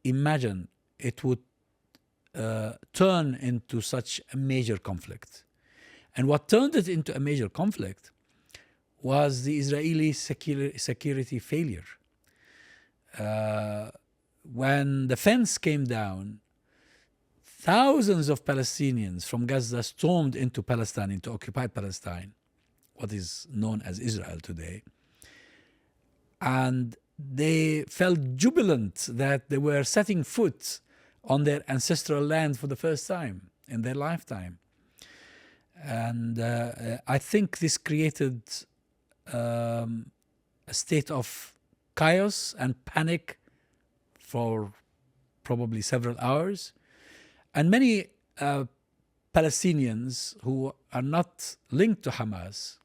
imagine it would turn into such a major conflict. And what turned it into a major conflict was the Israeli security failure. When the fence came down, thousands of Palestinians from Gaza stormed into Palestine, into occupied Palestine, what is known as Israel today. And they felt jubilant that they were setting foot on their ancestral land for the first time in their lifetime. And I think this created a state of chaos and panic for probably several hours. And many Palestinians who are not linked to Hamas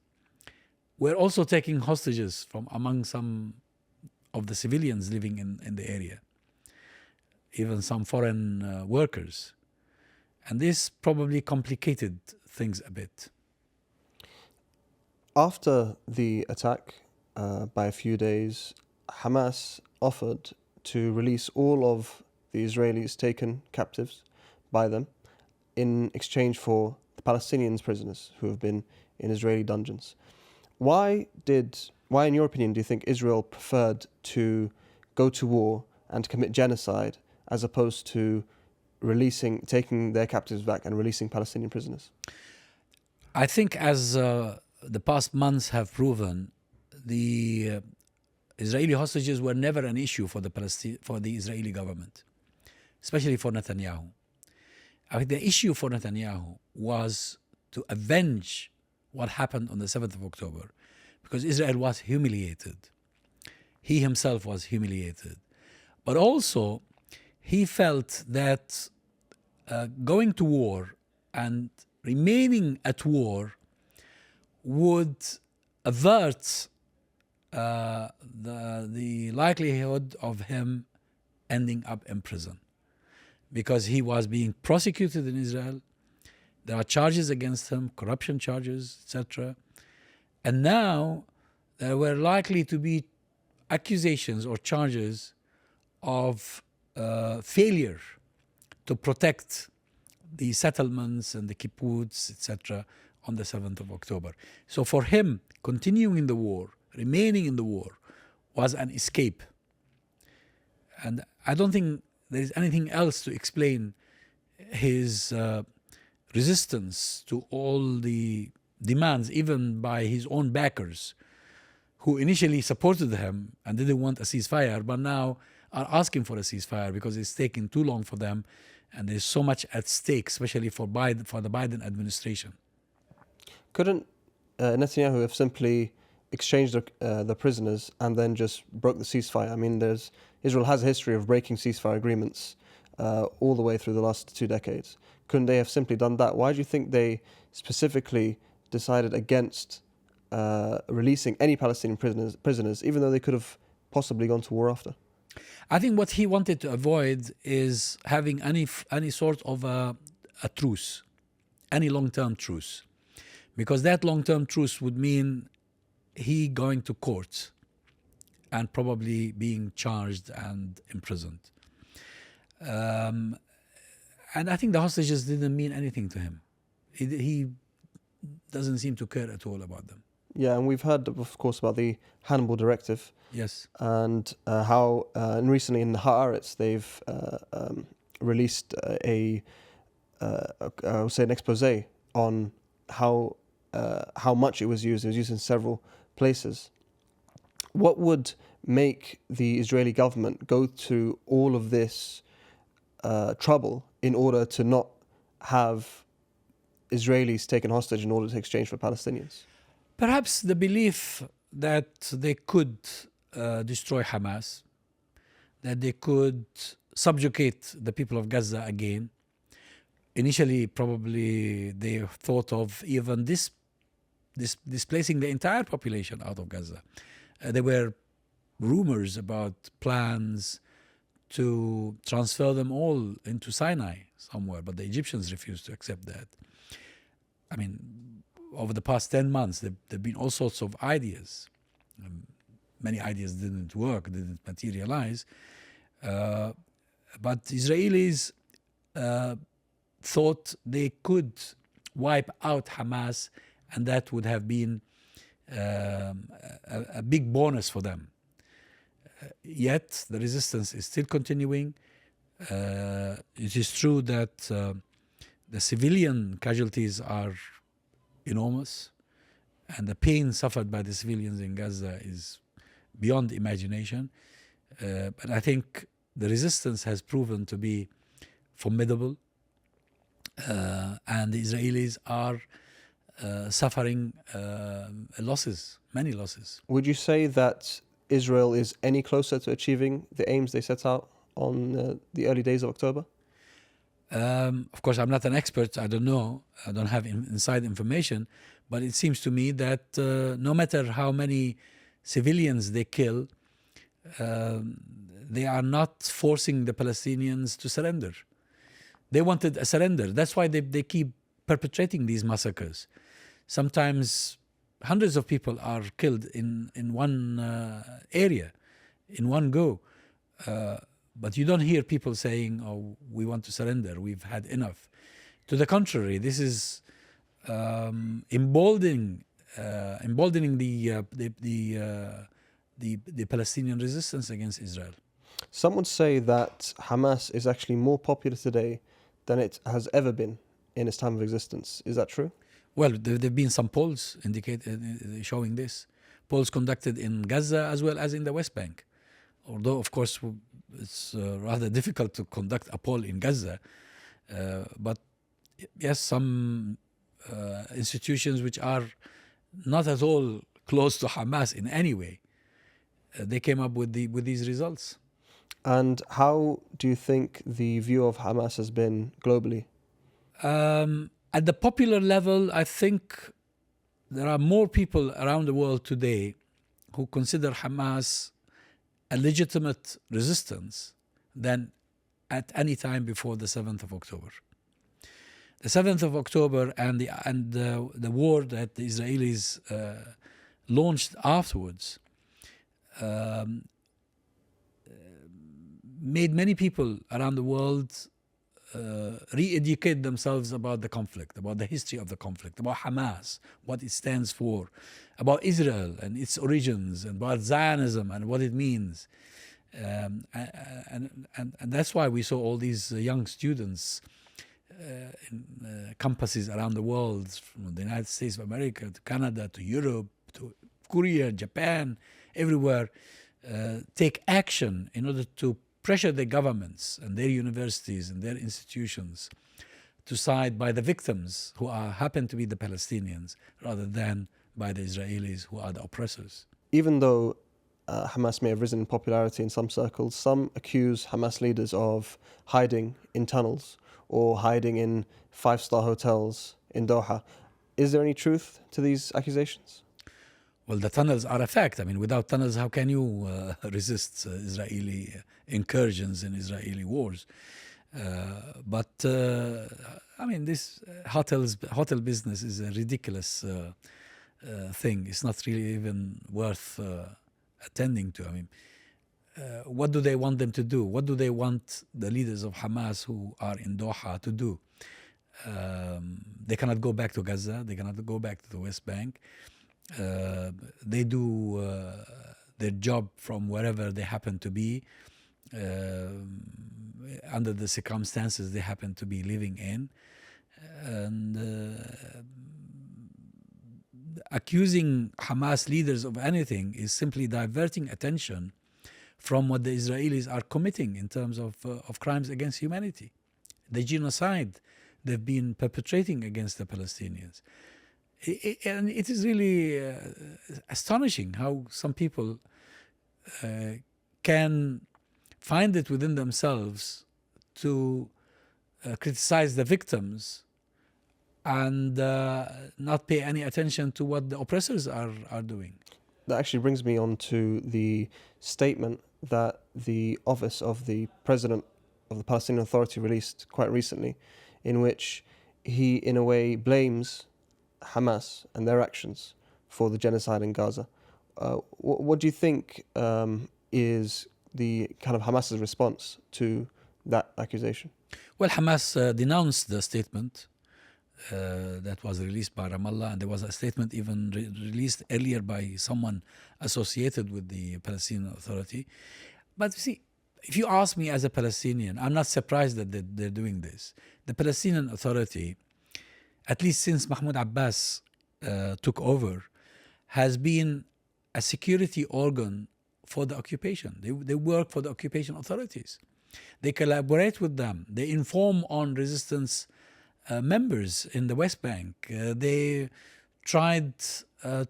were also taking hostages from among some of the civilians living in the area, even some foreign workers. And this probably complicated things a bit. After the attack, by a few days, Hamas offered to release all of the Israelis taken captives by them in exchange for the Palestinians prisoners who have been in Israeli dungeons. Why, in your opinion, do you think Israel preferred to go to war and commit genocide as opposed to taking their captives back and releasing Palestinian prisoners? I think, as the past months have proven, the Israeli hostages were never an issue for the Israeli government, especially for Netanyahu. I think the issue for Netanyahu was to avenge what happened on the 7th of October, because Israel was humiliated. He himself was humiliated. But also, he felt that going to war and remaining at war would avert the likelihood of him ending up in prison, because he was being prosecuted in Israel. There are charges against him, corruption charges, etc. And now there were likely to be accusations or charges of failure to protect the settlements and the kibbutz, etc., on the 7th of October. So for him, continuing the war, remaining in the war, was an escape. And I don't think there is anything else to explain his resistance to all the demands, even by his own backers, who initially supported him and didn't want a ceasefire, but now are asking for a ceasefire because it's taking too long for them, and there's so much at stake, especially for the Biden administration. Couldn't Netanyahu have simply exchanged the prisoners and then just broke the ceasefire? I mean, Israel has a history of breaking ceasefire agreements all the way through the last 2 decades. Couldn't they have simply done that? Why do you think they specifically decided against releasing any Palestinian prisoners, even though they could have possibly gone to war after? I think what he wanted to avoid is having any sort of a truce, any long-term truce, because that long-term truce would mean he going to court and probably being charged and imprisoned. And I think the hostages didn't mean anything to him. He doesn't seem to care at all about them. Yeah, and we've heard, of course, about the Hannibal Directive. Yes. And how, and recently in the Haaretz, they've released I would say an expose on how much it was used. It was used in several places. What would make the Israeli government go to all of this trouble in order to not have Israelis taken hostage in order to exchange for Palestinians? Perhaps the belief that they could destroy Hamas, that they could subjugate the people of Gaza again. Initially, probably they thought of even displacing the entire population out of Gaza. There were rumors about plans to transfer them all into Sinai somewhere, but the Egyptians refused to accept that. I mean, over the past 10 months, there have been all sorts of ideas. Many ideas didn't work, didn't materialize. But Israelis thought they could wipe out Hamas, and that would have been a big bonus for them. Yet the resistance is still continuing. It is true that the civilian casualties are enormous, and the pain suffered by the civilians in Gaza is beyond imagination. But I think the resistance has proven to be formidable, and the Israelis are suffering losses, many losses. Would you say that Israel is any closer to achieving the aims they set out on the early days of October? Of course, I'm not an expert. I don't know. I don't have inside information. But it seems to me that no matter how many civilians they kill, they are not forcing the Palestinians to surrender. They wanted a surrender. That's why they keep perpetrating these massacres. Sometimes hundreds of people are killed in one area, in one go. But you don't hear people saying, "Oh, we want to surrender. We've had enough." To the contrary, this is emboldening the Palestinian resistance against Israel. Some would say that Hamas is actually more popular today than it has ever been in its time of existence. Is that true? Well, there have been some polls showing this. Polls conducted in Gaza as well as in the West Bank. Although, of course, it's rather difficult to conduct a poll in Gaza. But yes, some institutions which are not at all close to Hamas in any way, they came up with these results. And how do you think the view of Hamas has been globally? At the popular level, I think there are more people around the world today who consider Hamas a legitimate resistance than at any time before the 7th of October. The 7th of October and the war that the Israelis launched afterwards made many people around the world re-educate themselves about the conflict, about the history of the conflict, about Hamas, what it stands for, about Israel and its origins, and about Zionism and what it means. And that's why we saw all these young students in campuses around the world, from the United States of America to Canada to Europe to Korea, Japan, everywhere, take action in order to pressure the governments and their universities and their institutions to side by the victims, who happen to be the Palestinians, rather than by the Israelis, who are the oppressors. Even though Hamas may have risen in popularity in some circles, some accuse Hamas leaders of hiding in tunnels or hiding in five-star hotels in Doha. Is there any truth to these accusations? Well, the tunnels are a fact. I mean, without tunnels, how can you resist Israeli incursions in Israeli wars? But I mean, this hotel business is a ridiculous thing. It's not really even worth attending to. I mean, what do they want them to do? What do they want the leaders of Hamas who are in Doha to do? They cannot go back to Gaza. They cannot go back to the West Bank. They do their job from wherever they happen to be, under the circumstances they happen to be living in. And accusing Hamas leaders of anything is simply diverting attention from what the Israelis are committing in terms of crimes against humanity, the genocide they've been perpetrating against the Palestinians. And it is really astonishing how some people can find it within themselves to criticize the victims and not pay any attention to what the oppressors are doing. That actually brings me on to the statement that the office of the president of the Palestinian Authority released quite recently, in which he, in a way, blames Hamas and their actions for the genocide in Gaza. What do you think is the kind of Hamas's response to that accusation? Well, Hamas denounced the statement that was released by Ramallah, and there was a statement even released earlier by someone associated with the Palestinian Authority. But you see, if you ask me as a Palestinian, I'm not surprised that they're doing this. The Palestinian Authority, at least since Mahmoud Abbas took over, has been a security organ for the occupation. They work for the occupation authorities. They collaborate with them. They inform on resistance members in the West Bank. They tried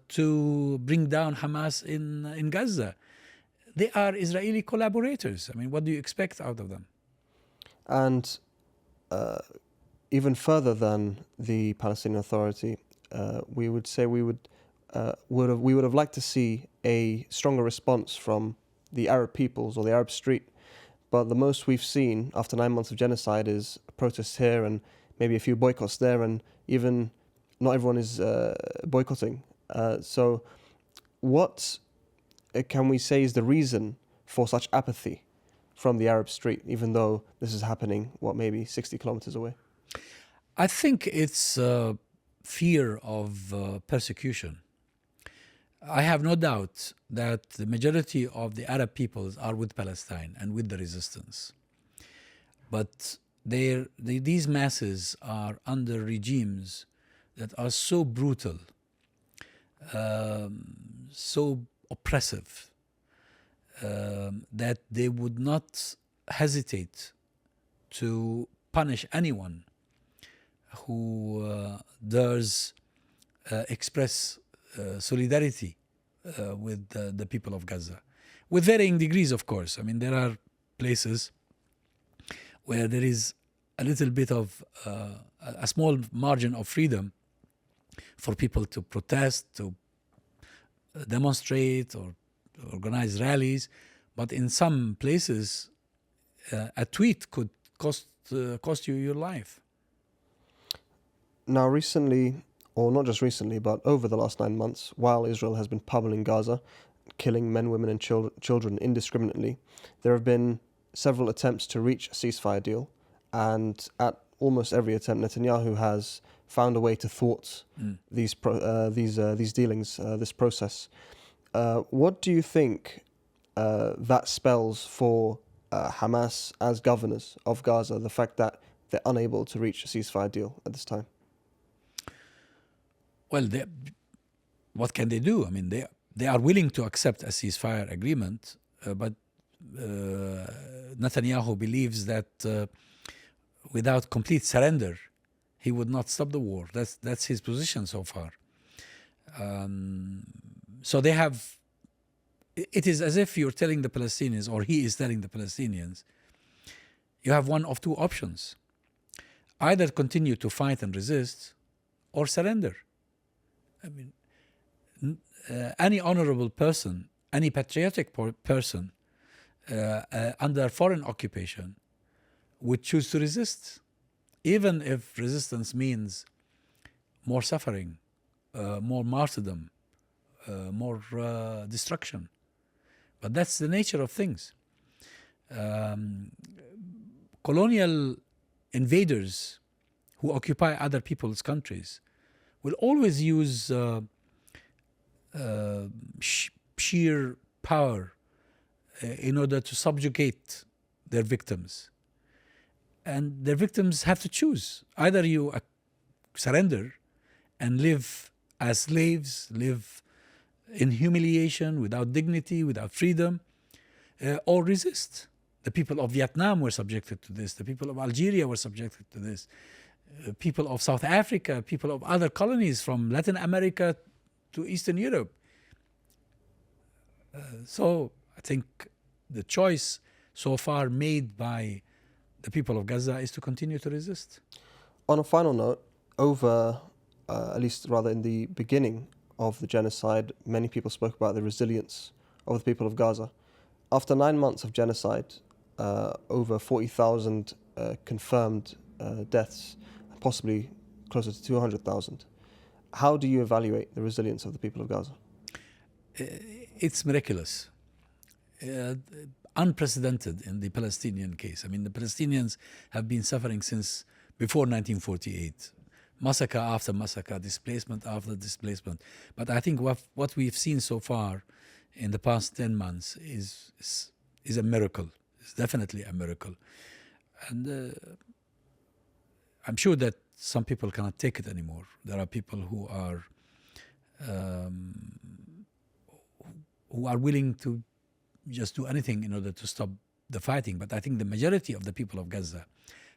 to bring down Hamas in Gaza. They are Israeli collaborators. I mean, what do you expect out of them? And even further than the Palestinian Authority, we would say we would have liked to see a stronger response from the Arab peoples or the Arab street. But the most we've seen after 9 months of genocide is protests here and maybe a few boycotts there, and even not everyone is boycotting So what can we say is the reason for such apathy from the Arab street, even though this is happening, maybe 60 kilometers away? I think it's fear of persecution. I have no doubt that the majority of the Arab peoples are with Palestine and with the resistance. But these masses are under regimes that are so brutal, so oppressive, that they would not hesitate to punish anyone who dares express solidarity with the people of Gaza, with varying degrees, of course. I mean, there are places where there is a little bit of a small margin of freedom for people to protest, to demonstrate, or organize rallies. But in some places, a tweet could cost you your life. Now, recently, or not just recently, but over the last 9 months, while Israel has been pummeling Gaza, killing men, women, and children indiscriminately, there have been several attempts to reach a ceasefire deal, and at almost every attempt, Netanyahu has found a way to thwart these dealings, this process. What do you think that spells for Hamas as governors of Gaza, the fact that they're unable to reach a ceasefire deal at this time? Well, what can they do? I mean, they are willing to accept a ceasefire agreement, but Netanyahu believes that without complete surrender, he would not stop the war. That's his position so far. So they have. It is as if you're telling the Palestinians, or he is telling the Palestinians, you have one of two options: either continue to fight and resist, or surrender. I mean, any honorable person, any patriotic person under foreign occupation would choose to resist, even if resistance means more suffering, more martyrdom, more destruction. But that's the nature of things. Colonial invaders who occupy other people's countries will always use sheer power in order to subjugate their victims. And their victims have to choose. Either you surrender and live as slaves, live in humiliation, without dignity, without freedom, or resist. The people of Vietnam were subjected to this. The people of Algeria were subjected to this. People of South Africa, people of other colonies from Latin America to Eastern Europe. So I think the choice so far made by the people of Gaza is to continue to resist. On a final note, at least rather in the beginning of the genocide, many people spoke about the resilience of the people of Gaza. After 9 months of genocide, over 40,000 confirmed deaths, possibly closer to 200,000. How do you evaluate the resilience of the people of Gaza? It's miraculous. Unprecedented in the Palestinian case. I mean, the Palestinians have been suffering since before 1948. Massacre after massacre, displacement after displacement. But I think what we've seen so far in the past 10 months is a miracle. It's definitely a miracle. And I'm sure that some people cannot take it anymore. There are people who are willing to just do anything in order to stop the fighting. But I think the majority of the people of Gaza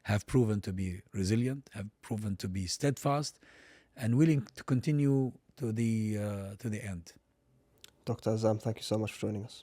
have proven to be resilient, have proven to be steadfast, and willing to continue to the end. Dr. Azzam, thank you so much for joining us.